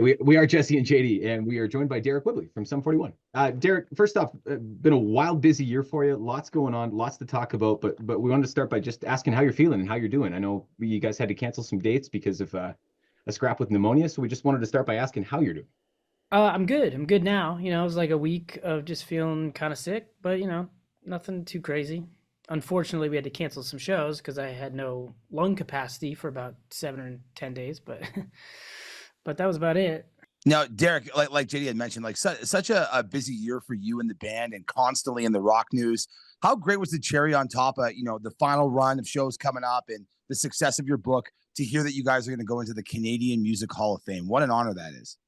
right. We are Jesse and JD, and we are joined by Deryck Whibley from Some 41. Deryck, first off, been a wild, busy year for you. Lots going on, lots to talk about. But we wanted to start by just asking how you're feeling and how you're doing. I know you guys had to cancel some dates because of a scrap with pneumonia, so we just wanted to start by asking how you're doing. I'm good. I'm good now. It was like a week of just feeling kind of sick, but nothing too crazy. Unfortunately, we had to cancel some shows because I had no lung capacity for about 7 or 10 days, but but that was about it. Now, Deryck, like JD had mentioned, like such a busy year for you and the band, and constantly in the rock news. How great was the cherry on top of the final run of shows coming up and the success of your book to hear that you guys are going to go into the Canadian Music Hall of Fame? What an honor that is.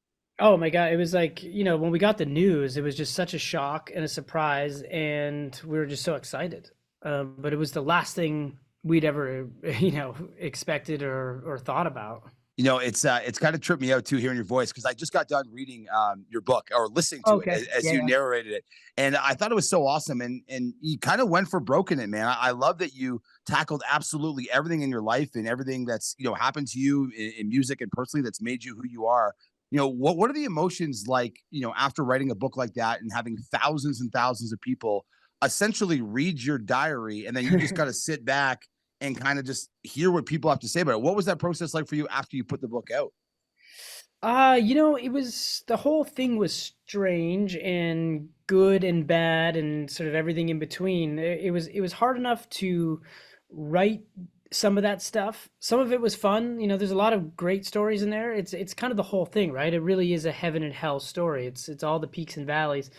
Oh my God, it was like, when we got the news, it was just such a shock and a surprise, and we were just so excited. But it was the last thing we'd ever, expected or thought about. It's kind of tripped me out too, hearing your voice, because I just got done reading your book, or listening to it as you narrated it, and I thought it was so awesome. And you kind of went for broke in it, man. I love that you tackled absolutely everything in your life and everything that's happened to you in music and personally that's made you who you are. What are the emotions like, after writing a book like that and having thousands and thousands of people essentially read your diary, and then you just got to sit back and kind of just hear what people have to say about it? What was that process like for you after you put the book out? The whole thing was strange and good and bad and sort of everything in between. It was hard enough to write some of that stuff. Some of it was fun. There's a lot of great stories in there. It's kind of the whole thing, right? It really is a heaven and hell story. It's all the peaks and valleys.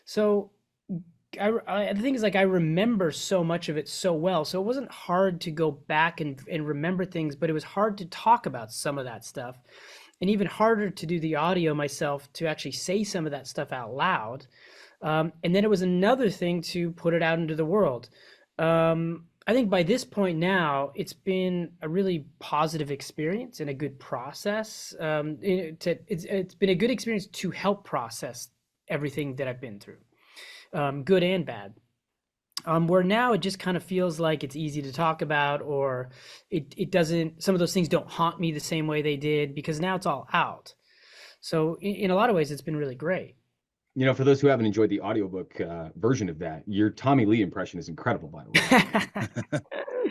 So the thing is, like, I remember so much of it so well, so it wasn't hard to go back and remember things, but it was hard to talk about some of that stuff, and even harder to do the audio myself, to actually say some of that stuff out loud. And then it was another thing to put it out into the world. I think by this point now, it's been a really positive experience and a good process. It's been a good experience to help process everything that I've been through. Good and bad. Where now it just kind of feels like it's easy to talk about, or it doesn't, some of those things don't haunt me the same way they did, because now it's all out. So in a lot of ways, it's been really great. For those who haven't enjoyed the audiobook version of that, your Tommy Lee impression is incredible, by the way.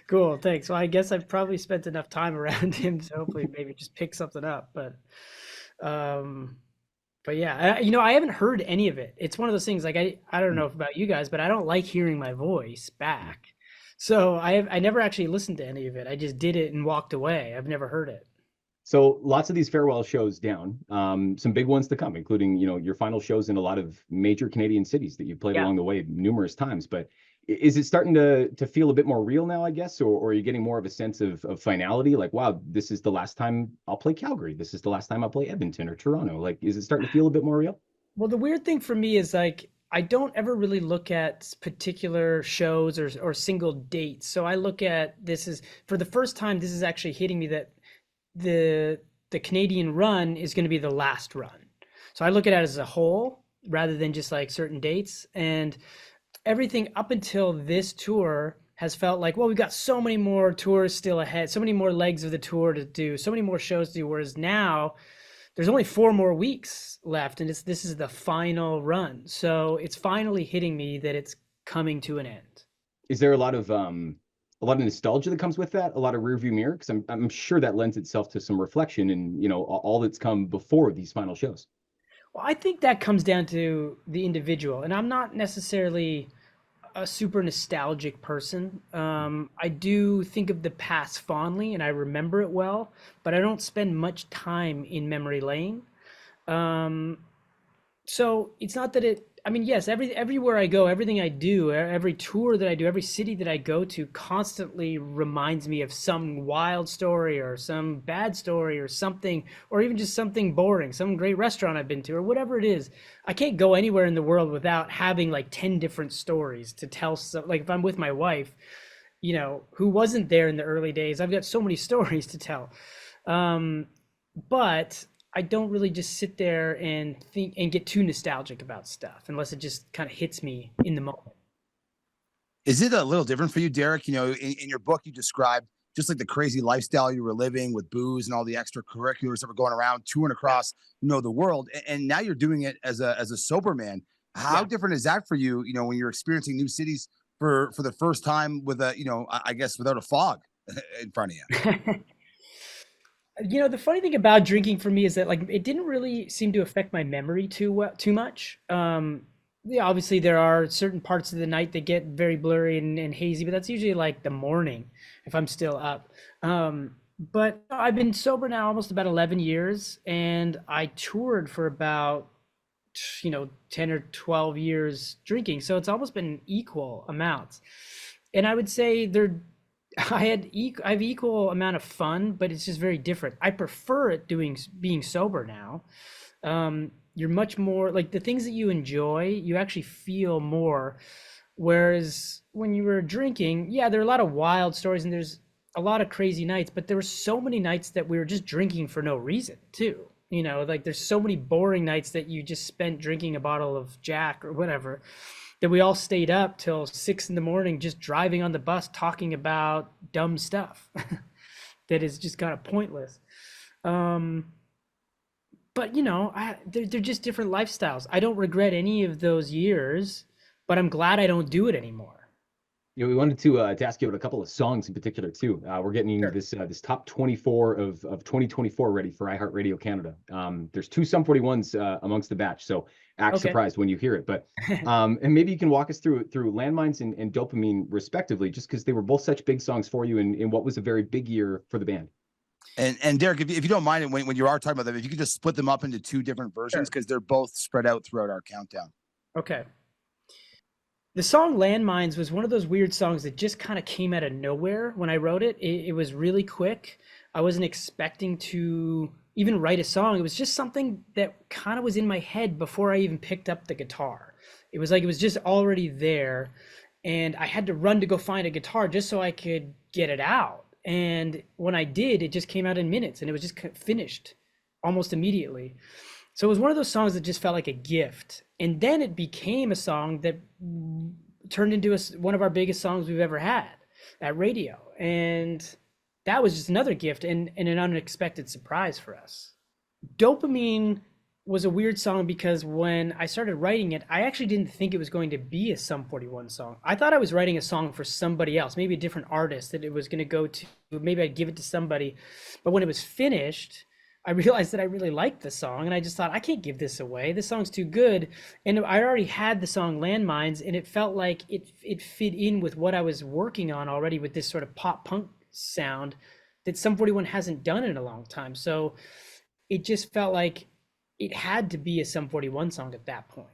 Cool, thanks. Well, I guess I've probably spent enough time around him to hopefully maybe just pick something up. But yeah, I haven't heard any of it. It's one of those things, like, I don't know about you guys, but I don't like hearing my voice back. So I never actually listened to any of it. I just did it and walked away. I've never heard it. So lots of these farewell shows down, some big ones to come, including, your final shows in a lot of major Canadian cities that you've played along the way numerous times. But is it starting to feel a bit more real now, I guess? Or are you getting more of a sense of finality? Like, wow, this is the last time I'll play Calgary. This is the last time I'll play Edmonton or Toronto. Like, is it starting to feel a bit more real? Well, the weird thing for me is, like, I don't ever really look at particular shows or single dates. So I look at this as, for the first time, this is actually hitting me that the Canadian run is going to be the last run. So I look at it as a whole rather than just like certain dates. And everything up until this tour has felt like, well, we've got so many more tours still ahead, so many more legs of the tour to do, so many more shows to do. Whereas now there's only 4 more weeks left, and this is the final run. So it's finally hitting me that it's coming to an end. Is there a lot of nostalgia that comes with that, a lot of rearview mirror? Because I'm sure that lends itself to some reflection and all that's come before these final shows. Well, I think that comes down to the individual, and I'm not necessarily a super nostalgic person. I do think of the past fondly, and I remember it well, but I don't spend much time in memory lane. So it's not that it, I mean, yes, everywhere I go, everything I do, every tour that I do, every city that I go to constantly reminds me of some wild story or some bad story or something, or even just something boring, some great restaurant I've been to or whatever it is. I can't go anywhere in the world without having like 10 different stories to tell. So, like, if I'm with my wife, who wasn't there in the early days, I've got so many stories to tell. But I don't really just sit there and think and get too nostalgic about stuff unless it just kind of hits me in the moment. Is it a little different for you, Deryck? In your book, you described just like the crazy lifestyle you were living with booze and all the extracurriculars that were going around, touring across, the world. And now you're doing it as a sober man. How different is that for you, when you're experiencing new cities for the first time with I guess without a fog in front of you? The funny thing about drinking for me is that like it didn't really seem to affect my memory too much. Obviously there are certain parts of the night that get very blurry and hazy, but that's usually like the morning if I'm still up. But I've been sober now almost about 11 years, and I toured for about 10 or 12 years drinking, so it's almost been equal amounts. And I would say I have equal amount of fun, but it's just very different. I prefer it being sober now. You're much more like the things that you enjoy, you actually feel more. Whereas when you were drinking, there are a lot of wild stories and there's a lot of crazy nights, but there were so many nights that we were just drinking for no reason too. Like there's so many boring nights that you just spent drinking a bottle of Jack or whatever, that we all stayed up till 6 a.m. just driving on the bus talking about dumb stuff that is just kind of pointless. But they're just different lifestyles. I don't regret any of those years, but I'm glad I don't do it anymore. We wanted to ask you about a couple of songs in particular too. We're getting this top 24 of 2024 ready for iHeartRadio Canada. There's 2 Sum 41's amongst the batch, so act surprised when you hear it. But and maybe you can walk us through Landmines and Dopamine respectively, just because they were both such big songs for you in what was a very big year for the band. And Deryck, if you don't mind, when you are talking about them, if you could just split them up into 2 different versions, because they're both spread out throughout our countdown. Okay. The song Landmines was one of those weird songs that just kind of came out of nowhere when I wrote it. It was really quick. I wasn't expecting to even write a song. It was just something that kind of was in my head before I even picked up the guitar. It was just already there, and I had to run to go find a guitar just so I could get it out. And when I did, it just came out in minutes, and it was just finished almost immediately. So it was one of those songs that just felt like a gift. And then it became a song that turned into one of our biggest songs we've ever had at radio. And that was just another gift and an unexpected surprise for us. Dopamine was a weird song because when I started writing it, I actually didn't think it was going to be a Sum 41 song. I thought I was writing a song for somebody else, maybe a different artist that it was going to go to. Maybe I'd give it to somebody. But when it was finished, I realized that I really liked the song, and I just thought, I can't give this away. This song's too good. And I already had the song Landmines, and it felt like it fit in with what I was working on already with this sort of pop punk sound that Sum 41 hasn't done in a long time. So it just felt like it had to be a Sum 41 song at that point.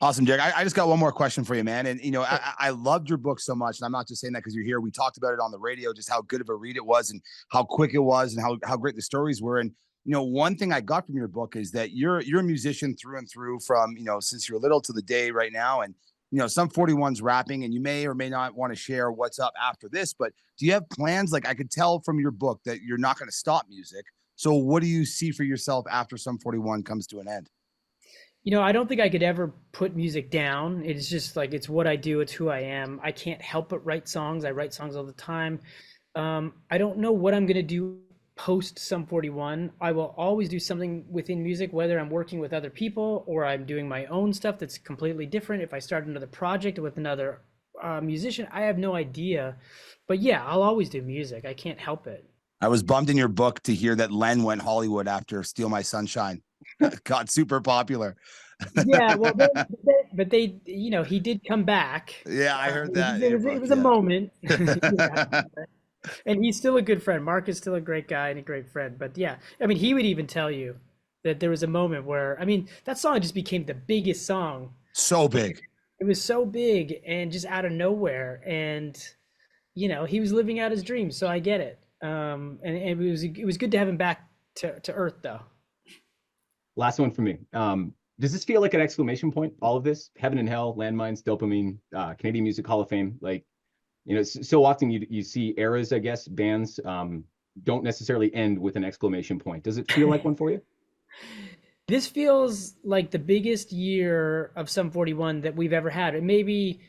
Awesome, Deryck. I just got one more question for you, man. And, I loved your book so much. And I'm not just saying that because you're here. We talked about it on the radio, just how good of a read it was and how quick it was and how great the stories were. And, one thing I got from your book is that you're a musician through and through from, since you're little to the day right now. And, Sum 41's rapping, and you may or may not want to share what's up after this, but do you have plans? Like I could tell from your book that you're not going to stop music. So what do you see for yourself after Sum 41 comes to an end? I don't think I could ever put music down. It's just like, it's what I do. It's who I am. I can't help but write songs. I write songs all the time. I don't know what I'm going to do post Sum 41. I will always do something within music, whether I'm working with other people or I'm doing my own stuff that's completely different. If I start another project with another musician, I have no idea. But yeah, I'll always do music. I can't help it. I was bummed in your book to hear that Len went Hollywood after Steal My Sunshine. Got super popular. Yeah, well, but they, he did come back. Yeah, I heard that. It was a moment. Yeah. And he's still a good friend. Mark is still a great guy and a great friend. But yeah, he would even tell you that there was a moment where, that song just became the biggest song. So big. It was so big and just out of nowhere. And, he was living out his dreams. So I get it. And it was good to have him back to earth, though. Last one for me. Does this feel like an exclamation point? All of this, Heaven and Hell, Landmines, Dopamine, Canadian Music Hall of Fame, so often you see eras, I guess, bands don't necessarily end with an exclamation point. Does it feel like one for you? This feels like the biggest year of Sum 41 that we've ever had. Maybe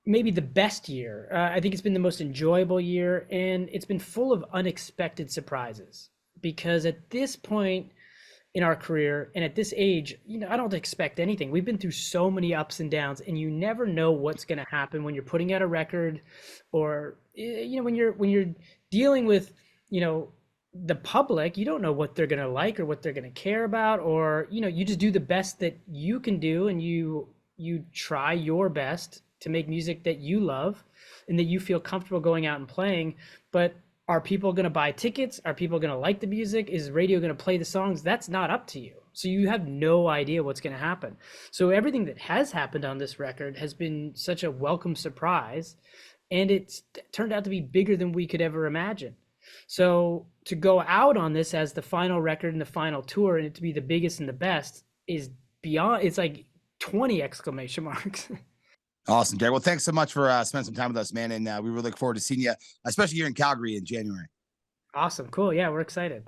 maybe the best year. I think it's been the most enjoyable year, and it's been full of unexpected surprises. Because at this point in our career and at this age, I don't expect anything. We've been through so many ups and downs, and you never know what's going to happen when you're putting out a record, or when you're dealing with the public. You don't know what they're going to like or what they're going to care about, or you just do the best that you can do, and you try your best to make music that you love and that you feel comfortable going out and playing. But are people going to buy tickets? Are people going to like the music? Is radio going to play the songs? That's not up to you. So you have no idea what's going to happen. So everything that has happened on this record has been such a welcome surprise, and it's turned out to be bigger than we could ever imagine. So to go out on this as the final record and the final tour, and it to be the biggest and the best, is beyond, it's like 20 exclamation marks. Awesome, Deryck. Well, thanks so much for spending some time with us, man. And we really look forward to seeing you, especially here in Calgary in January. Awesome. Cool. Yeah, we're excited.